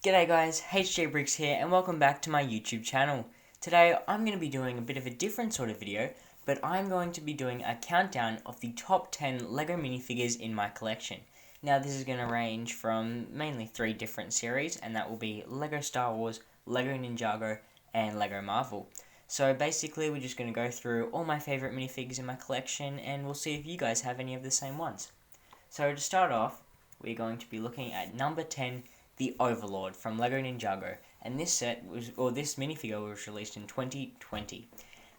G'day guys, HJ Bricks here and welcome back to my YouTube channel. Today I'm going to be doing a bit of a different sort of video, but I'm going to be doing a countdown of the top 10 LEGO minifigures in my collection. Now this is going to range from mainly 3 different series, and that will be LEGO Star Wars, LEGO Ninjago and LEGO Marvel. So basically we're just going to go through all my favourite minifigs in my collection and we'll see if you guys have any of the same ones. So to start off, we're going to be looking at number 10, the Overlord from LEGO Ninjago, and this minifigure was released in 2020.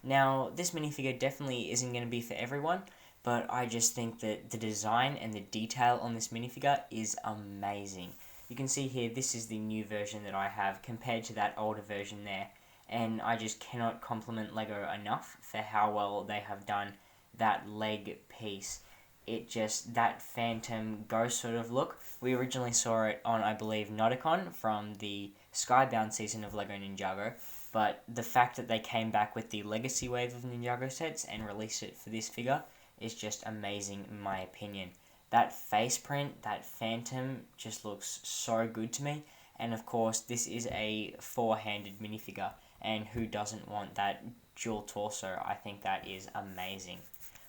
Now, this minifigure definitely isn't going to be for everyone, but I just think that the design and the detail on this minifigure is amazing. You can see here, this is the new version that I have compared to that older version there, and I just cannot compliment LEGO enough for how well they have done that leg piece. That phantom ghost sort of look. We originally saw it on, I believe, Nauticon from the Skybound season of LEGO Ninjago, but the fact that they came back with the Legacy wave of Ninjago sets and released it for this figure is just amazing in my opinion. That face print, that phantom, just looks so good to me, and of course this is a 4-handed minifigure, and who doesn't want that dual torso? I think that is amazing.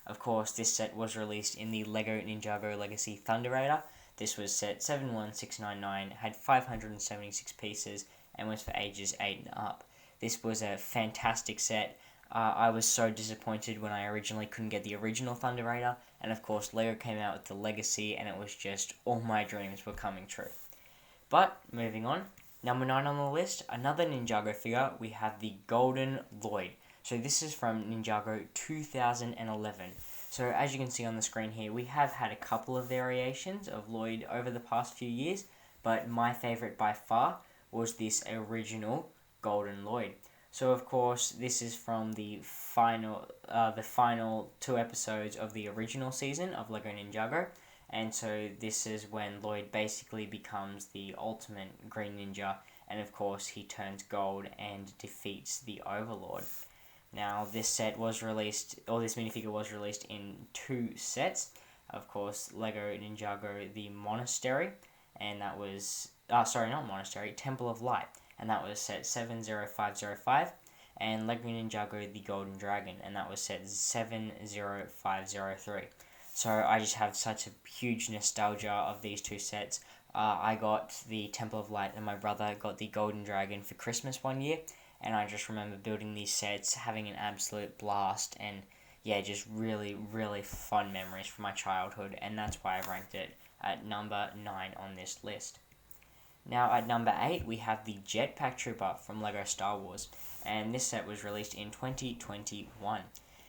Of course, this set was released in the LEGO Ninjago Legacy Thunder Raider. This was set 71699, had 576 pieces, and was for ages 8 and up. This was a fantastic set. I was so disappointed when I originally couldn't get the original Thunder Raider, and of course LEGO came out with the Legacy, and it was just all my dreams were coming true. But, moving on, number 9 on the list, another Ninjago figure, we have the Golden Lloyd. So this is from Ninjago 2011. So as you can see on the screen here, we have had a couple of variations of Lloyd over the past few years, but my favourite by far was this original Golden Lloyd. So of course, this is from the final 2 episodes of the original season of LEGO Ninjago, and so this is when Lloyd basically becomes the ultimate Green Ninja, and of course he turns gold and defeats the Overlord. Now, this minifigure was released in 2 sets. Of course, LEGO Ninjago the Monastery, and that was, not Monastery, Temple of Light, and that was set 70505, and LEGO Ninjago the Golden Dragon, and that was set 70503. So I just have such a huge nostalgia of these 2 sets. I got the Temple of Light, and my brother got the Golden Dragon for Christmas one year, and I just remember building these sets, having an absolute blast, and yeah, just really, really fun memories from my childhood, and that's why I ranked it at number 9 on this list. Now at number 8, we have the Jetpack Trooper from LEGO Star Wars, and this set was released in 2021.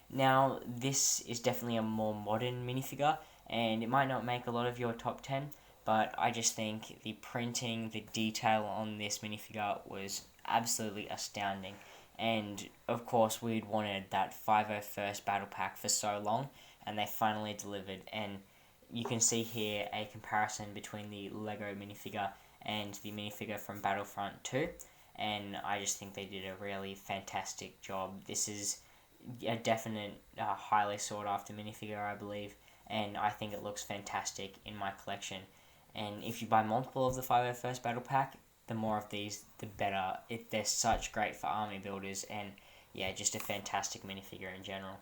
Now, this is definitely a more modern minifigure, and it might not make a lot of your top 10, but I just think the printing, the detail on this minifigure was absolutely astounding, and of course we'd wanted that 501st battle pack for so long, and they finally delivered. And you can see here a comparison between the LEGO minifigure and the minifigure from Battlefront 2, and I just think they did a really fantastic job. This is a definite highly sought after minifigure, I believe, and I think it looks fantastic in my collection. And if you buy multiple of the 501st battle pack, the more of these, the better. They're such great for army builders, and yeah, just a fantastic minifigure in general.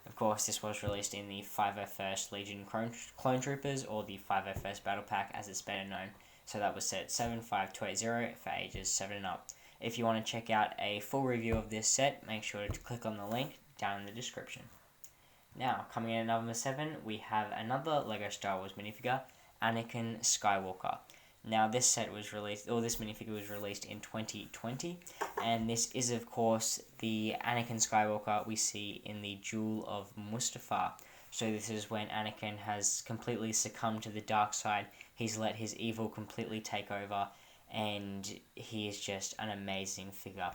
Of course, this was released in the 501st Legion Clone Troopers, or the 501st Battle Pack as it's better known. So that was set 75280 for ages 7 and up. If you want to check out a full review of this set, make sure to click on the link down in the description. Now, coming in at number 7, we have another LEGO Star Wars minifigure, Anakin Skywalker. Now, this minifigure was released in 2020, and this is, of course, the Anakin Skywalker we see in the Jewel of Mustafar. So this is when Anakin has completely succumbed to the dark side. He's let his evil completely take over, and he is just an amazing figure.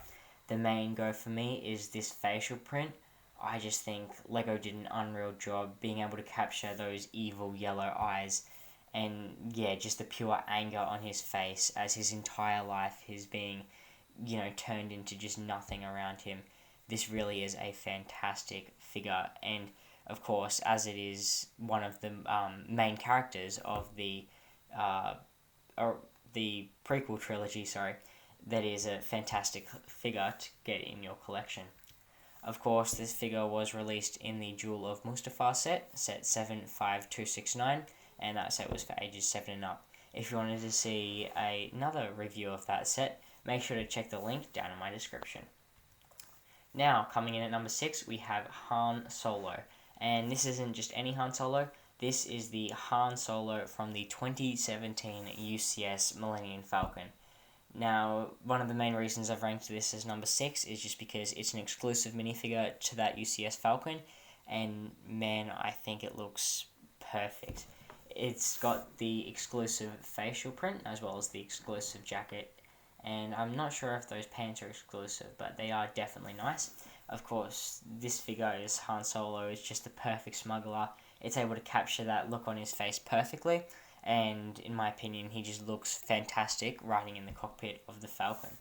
The main go for me is this facial print. I just think LEGO did an unreal job being able to capture those evil yellow eyes, and yeah, just the pure anger on his face as his entire life is being, turned into just nothing around him. This really is a fantastic figure, and of course, as it is one of the main characters of the the prequel trilogy, that is a fantastic figure to get in your collection. Of course, this figure was released in the Jewel of Mustafar set 75269, and that set was for ages 7 and up. If you wanted to see another review of that set, make sure to check the link down in my description. Now, coming in at number 6, we have Han Solo. And this isn't just any Han Solo, this is the Han Solo from the 2017 UCS Millennium Falcon. Now, one of the main reasons I've ranked this as number 6 is just because it's an exclusive minifigure to that UCS Falcon, and man, I think it looks perfect. It's got the exclusive facial print as well as the exclusive jacket, and I'm not sure if those pants are exclusive, but they are definitely nice. Of course, this figure is Han Solo, is just the perfect smuggler. It's able to capture that look on his face perfectly, and in my opinion, he just looks fantastic riding in the cockpit of the Falcon.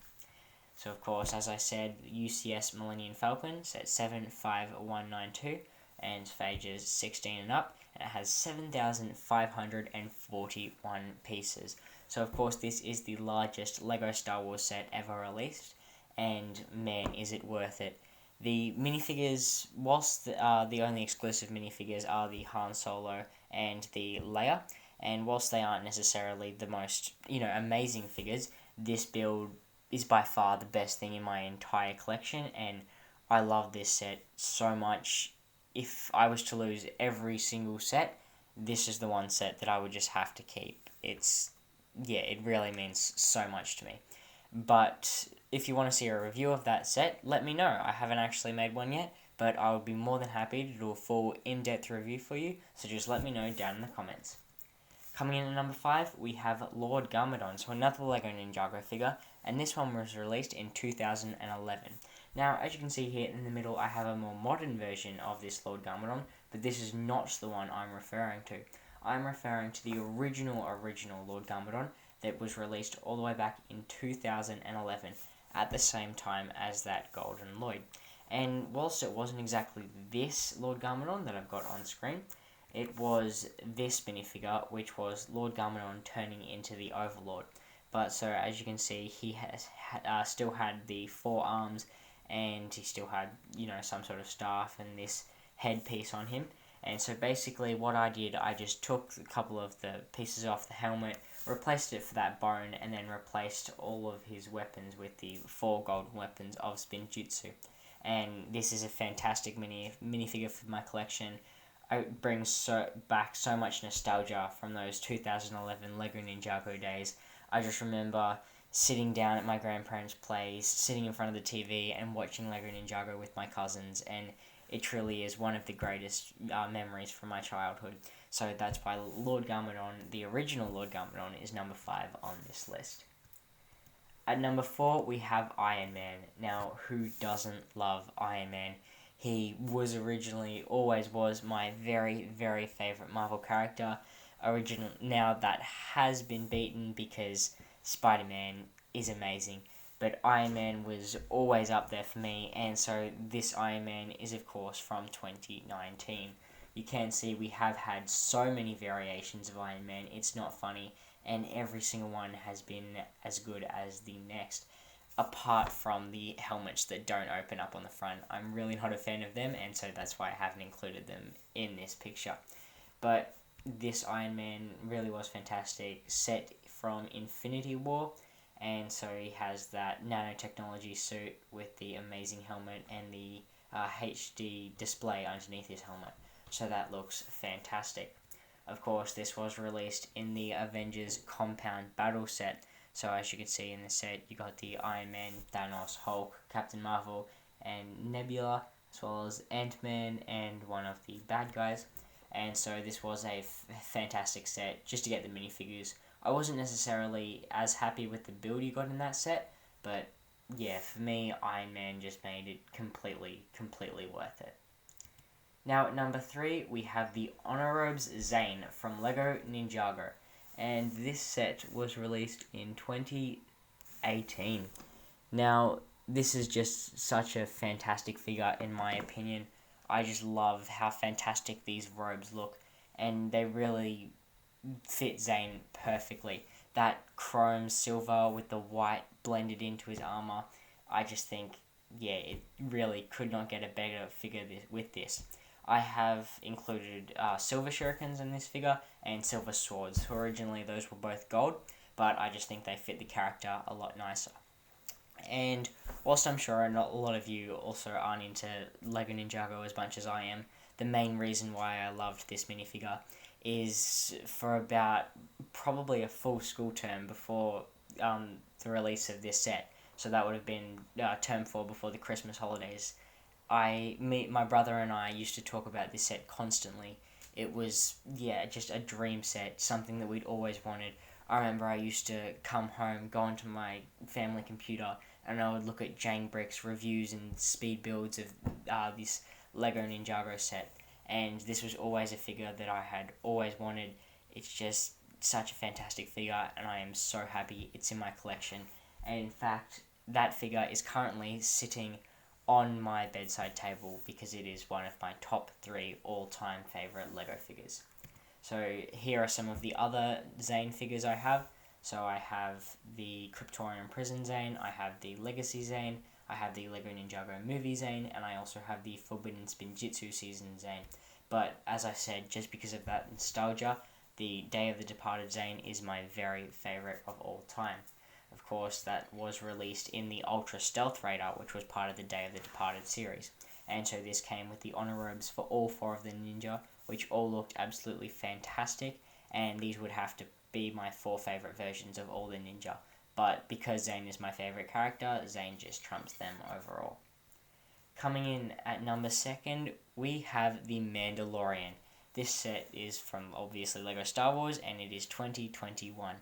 So of course, as I said, UCS Millennium Falcon, set 75192, and for ages 16 and up, and it has 7,541 pieces. So of course, this is the largest LEGO Star Wars set ever released, and man, is it worth it. The minifigures, whilst the only exclusive minifigures are the Han Solo and the Leia, and whilst they aren't necessarily the most, amazing figures, this build is by far the best thing in my entire collection, and I love this set so much. If I was to lose every single set, this is the one set that I would just have to keep. It really means so much to me. But if you want to see a review of that set, let me know. I haven't actually made one yet, but I would be more than happy to do a full in-depth review for you, so just let me know down in the comments. Coming in at number 5, we have Lord Garmadon, so another LEGO Ninjago figure, and this one was released in 2011. Now, as you can see here in the middle, I have a more modern version of this Lord Garmadon, but this is not the one I'm referring to. I'm referring to the original Lord Garmadon that was released all the way back in 2011, at the same time as that Golden Lloyd. And whilst it wasn't exactly this Lord Garmadon that I've got on screen, it was this minifigure, which was Lord Garmadon turning into the Overlord. But so as you can see, he has still had the 4 arms, and he still had, some sort of staff and this headpiece on him. And so basically what I did, I just took a couple of the pieces off the helmet, replaced it for that bone, and then replaced all of his weapons with the 4 golden weapons of Spinjitzu. And this is a fantastic minifigure for my collection. It brings back so much nostalgia from those 2011 LEGO Ninjago days. I just remember sitting down at my grandparents' place, sitting in front of the TV and watching LEGO Ninjago with my cousins, and it truly is one of the greatest memories from my childhood. So that's why Lord Garmadon, the original Lord Garmadon, is number 5 on this list. At number 4, we have Iron Man. Now, who doesn't love Iron Man? He was always was my very, very favourite Marvel character. Now that has been beaten because Spider-Man is amazing. But Iron Man was always up there for me, and so this Iron Man is of course from 2019. You can see we have had so many variations of Iron Man, it's not funny, and every single one has been as good as the next. Apart from the helmets that don't open up on the front. I'm really not a fan of them, and so that's why I haven't included them in this picture. But this Iron Man really was fantastic, set from Infinity War, and so he has that nanotechnology suit with the amazing helmet and the HD display underneath his helmet. So that looks fantastic. Of course, this was released in the Avengers Compound Battle set. So as you can see in the set, you got the Iron Man, Thanos, Hulk, Captain Marvel, and Nebula, as well as Ant-Man and one of the bad guys. And so this was a fantastic set, just to get the minifigures. I wasn't necessarily as happy with the build you got in that set, but yeah, for me, Iron Man just made it completely worth it. Now at number 3, we have the Honor Robes Zane from LEGO Ninjago. And this set was released in 2018. Now, this is just such a fantastic figure in my opinion. I just love how fantastic these robes look, and they really fit Zane perfectly. that chrome silver with the white blended into his armor. I just think, yeah, it really could not get a better figure with this. I have included silver shurikens in this figure and silver swords. Originally those were both gold, but I just think they fit the character a lot nicer. And whilst I'm sure not a lot of you also aren't into Lego Ninjago as much as I am, the main reason why I loved this minifigure is for about probably a full school term before the release of this set. So that would have been term 4 before the Christmas holidays. My brother and I used to talk about this set constantly. It was, yeah, just a dream set, something that we'd always wanted. I remember I used to come home, go onto my family computer, and I would look at Jane Brick's reviews and speed builds of this Lego Ninjago set. And this was always a figure that I had always wanted. It's just such a fantastic figure, and I am so happy it's in my collection. And in fact, that figure is currently sitting on my bedside table because it is one of my top 3 all-time favourite Lego figures. So here are some of the other Zane figures I have. So I have the Kryptorian Prison Zane, I have the Legacy Zane, I have the Lego Ninjago Movie Zane, and I also have the Forbidden Spinjitzu Season Zane. But as I said, just because of that nostalgia, the Day of the Departed Zane is my very favourite of all time. Of course, that was released in the Ultra Stealth Raider, which was part of the Day of the Departed series. And so this came with the honor robes for all 4 of the ninja, which all looked absolutely fantastic, and these would have to be my 4 favourite versions of all the ninja. But because Zane is my favourite character, Zane just trumps them overall. Coming in at number 2, we have the Mandalorian. This set is from obviously Lego Star Wars, and it is 2021.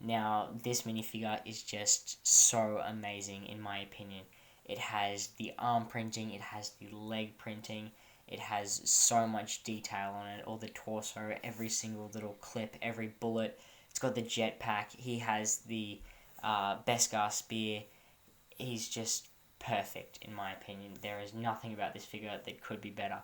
Now, this minifigure is just so amazing in my opinion. It has the arm printing, it has the leg printing, it has so much detail on it, all the torso, every single little clip, every bullet. It's got the jetpack, he has the Beskar spear. He's just perfect in my opinion. There is nothing about this figure that could be better.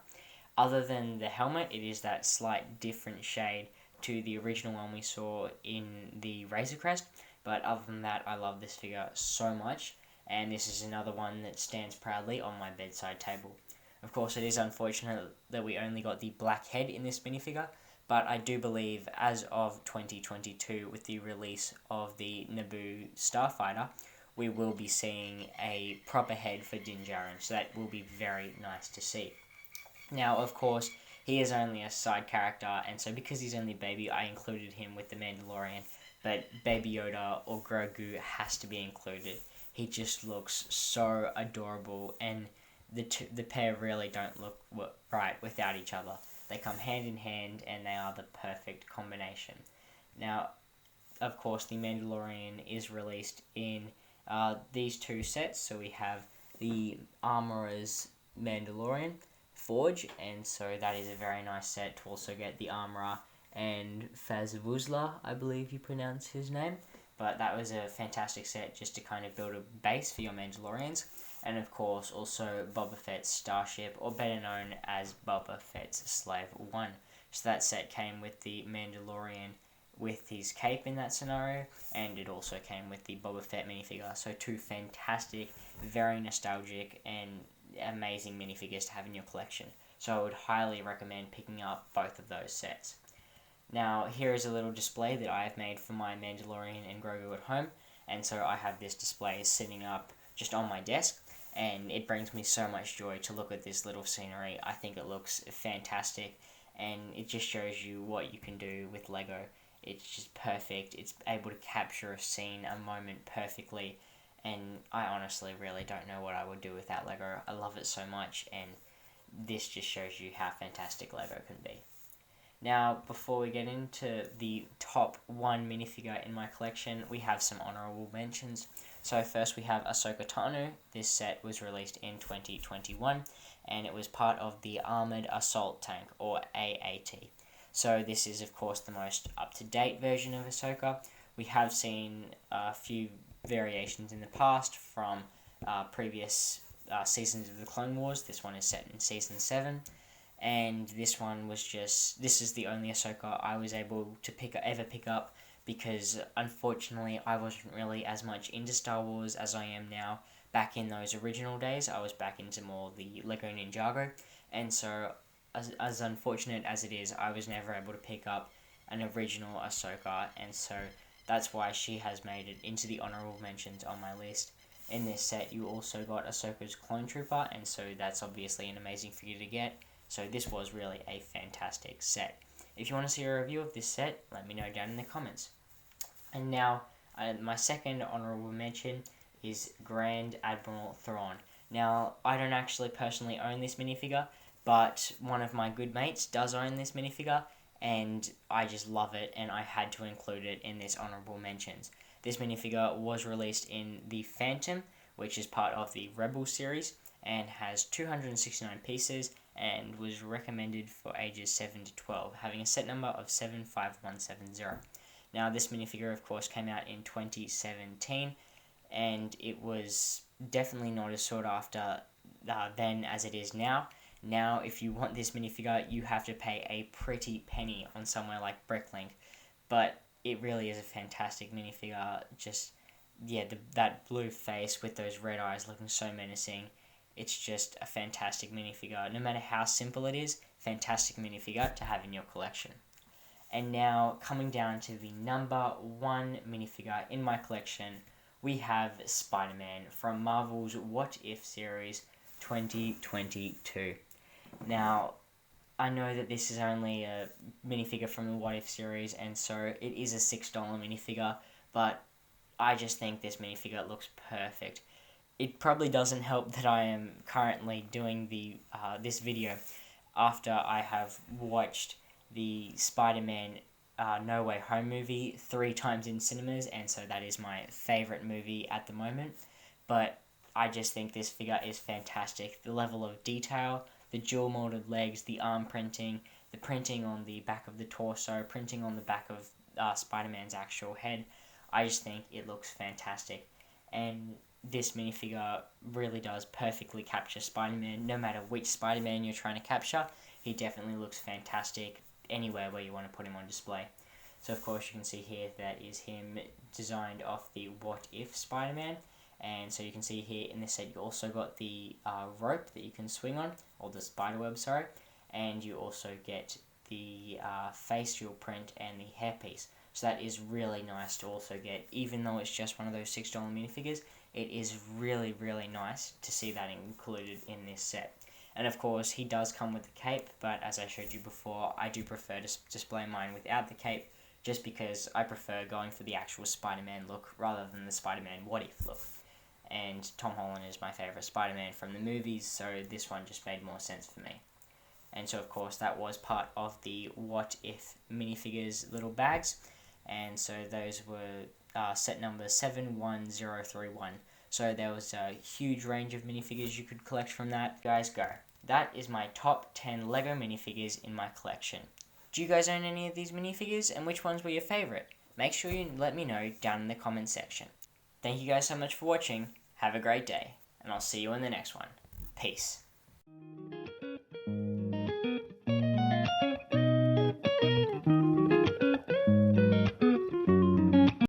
Other than the helmet, it is that slight different shade to the original one we saw in the Razor Crest, but other than that, I love this figure so much, and this is another one that stands proudly on my bedside table. Of course, it is unfortunate that we only got the black head in this minifigure, but I do believe as of 2022, with the release of the Naboo Starfighter, we will be seeing a proper head for Din Djarin, so that will be very nice to see. Now, of course, he is only a side character, and so because he's only baby, I included him with the Mandalorian, but Baby Yoda or Grogu has to be included. He just looks so adorable, and the pair really don't look right without each other. They come hand in hand, and they are the perfect combination. Now, of course, the Mandalorian is released in these 2 sets, so we have the Armorer's Mandalorian Forge, and so that is a very nice set to also get the Armorer and Fazvuzla, I believe you pronounce his name. But that was a fantastic set just to kind of build a base for your Mandalorians. And of course, also Boba Fett's Starship, or better known as Boba Fett's Slave 1. So that set came with the Mandalorian with his cape in that scenario, and it also came with the Boba Fett minifigure. So 2 fantastic, very nostalgic, and amazing minifigures to have in your collection. So I would highly recommend picking up both of those sets. Now, here is a little display that I have made for my Mandalorian and Grogu at home, and so I have this display sitting up just on my desk, and it brings me so much joy to look at this little scenery. I think it looks fantastic, and it just shows you what you can do with Lego. It's just perfect. It's able to capture a scene, a moment perfectly, and I honestly really don't know what I would do without Lego. I love it so much, and this just shows you how fantastic Lego can be. Now, before we get into the top 1 minifigure in my collection, we have some honourable mentions. So first we have Ahsoka Tano. This set was released in 2021, and it was part of the Armoured Assault Tank, or AAT. So this is, of course, the most up-to-date version of Ahsoka. We have seen a few variations in the past from previous seasons of the Clone Wars. This one is set in Season 7. And this one was this is the only Ahsoka I was able to ever pick up, because unfortunately I wasn't really as much into Star Wars as I am now. Back in those original days, I was back into more the Lego Ninjago, and so as unfortunate as it is, I was never able to pick up an original Ahsoka, and so that's why she has made it into the honorable mentions on my list. In this set, you also got Ahsoka's Clone Trooper, and so that's obviously an amazing figure to get. So this was really a fantastic set. If you want to see a review of this set, let me know down in the comments. And now, my second honorable mention is Grand Admiral Thrawn. Now, I don't actually personally own this minifigure, but one of my good mates does own this minifigure, and I just love it, and I had to include it in this honorable mentions. This minifigure was released in the Phantom, which is part of the Rebel series, and has 269 pieces, and was recommended for ages 7 to 12, having a set number of 75170. Now, this minifigure, of course, came out in 2017, and it was definitely not as sought after then as it is now. Now, if you want this minifigure, you have to pay a pretty penny on somewhere like Bricklink, but it really is a fantastic minifigure. Just, yeah, that blue face with those red eyes looking so menacing. It's just a fantastic minifigure. No matter how simple it is, fantastic minifigure to have in your collection. And now, coming down to the number one minifigure in my collection, we have Spider-Man from Marvel's What If series 2022. Now, I know that this is only a minifigure from the What If series, and so it is a $6 minifigure, but I just think this minifigure looks perfect. It probably doesn't help that I am currently doing this video after I have watched the Spider-Man No Way Home movie 3 times in cinemas, and so that is my favourite movie at the moment. But I just think this figure is fantastic. The level of detail, the dual molded legs, the arm printing, the printing on the back of the torso, printing on the back of Spider-Man's actual head, I just think it looks fantastic. And this minifigure really does perfectly capture Spider-Man. No matter which Spider-Man you're trying to capture, he definitely looks fantastic anywhere where you want to put him on display. So of course you can see here that is him designed off the What If Spider-Man. And so you can see here in this set you also got the rope that you can swing on, or the spiderweb, sorry, and you also get the facial print and the hairpiece. So that is really nice to also get, even though it's just one of those $6 minifigures. It is really, really nice to see that included in this set. And of course, he does come with the cape, but as I showed you before, I do prefer to display mine without the cape, just because I prefer going for the actual Spider-Man look rather than the Spider-Man What If look. And Tom Holland is my favourite Spider-Man from the movies, so this one just made more sense for me. And so of course that was part of the What If minifigures little bags, and so those were set number 71031. So there was a huge range of minifigures you could collect from that. Guys, go. That is my top 10 LEGO minifigures in my collection. Do you guys own any of these minifigures, and which ones were your favourite? Make sure you let me know down in the comments section. Thank you guys so much for watching. Have a great day, and I'll see you in the next one. Peace.